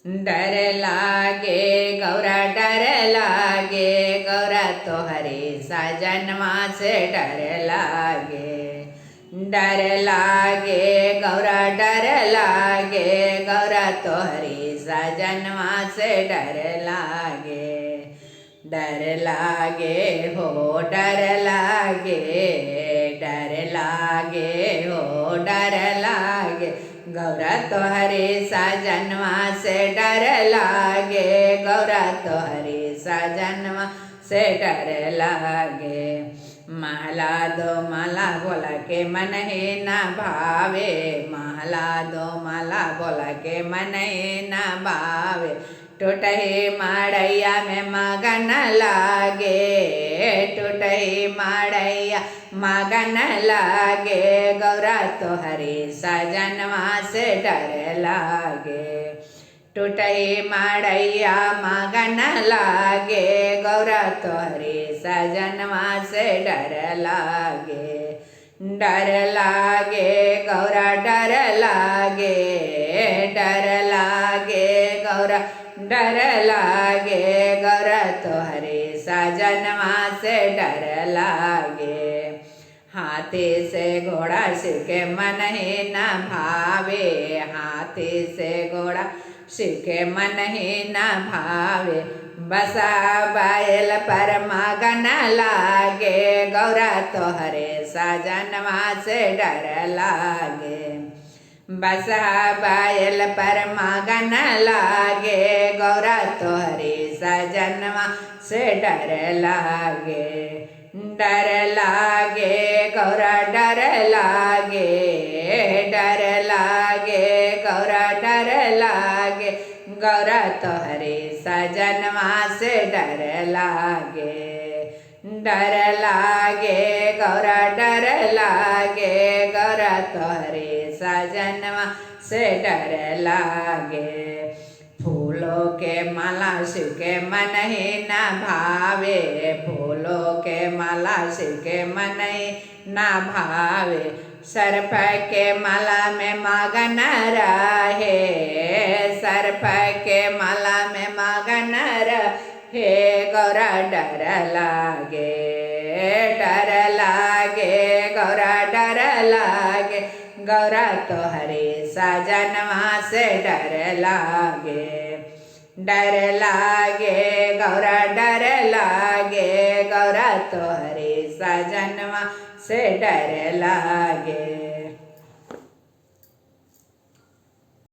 डर लागे गौरा डर लागे गौरा तोहरे सजनवा से डर लागे। डर लागे गौरा डर लागे गौरा तोहरे सजनवा से डर लागे। डर लागे हो डर लागे डर लागे हो डर लागे गौरा तोहरे सजनवा से डर लागे गौरा तोहरे सजनवा से डर लागे। महला दो माला बोला के मन ही न भावे महला दो माला बोला के मन ही न भावे। टूटही माड़ैया में मगन लागे टूटही माड़ैया मगन लागे गौरा तोहरे सजनवा से डर लागे। टूटही माड़ैया मगन लागे गौरा तोहरे सजनवा से डर लागे। डर लागे गौरा डर लागे डर लागे गौरा डर लागे गौरा तोहरे सजनवा से डर लागे। हाथी से घोड़ा सीखे मन ही न भावे हाथी से घोड़ा सीखे मन ही न भावे। बसा बैल पर मगन लागे गौरा तोहरे सजनवा से डर लागे। बसा बैल पर मगन लागे गौरा तोहरे सजनवा से डर लागे। डर लागे गौरा डर लागे डर लागे गौरा डर लागे गौरा तोहरे सजनवा से डर लागे। डर लागे गौरा डर लागे गौरा तोहरे सजनवा से डर लागे। फूलों के माला शिव के मन ही न भावे फूलों के माला शिव के मन ही न भावे। सर्प के माला में मगन रहे सर्प के माला में मगन रहे गौरा डर लागे गौरा डर लागे गौरा तोहरे सजनवा से डर लागे। डर लागे गौरा डर लागे गौरा तोहरे सजनवा से डर लागे।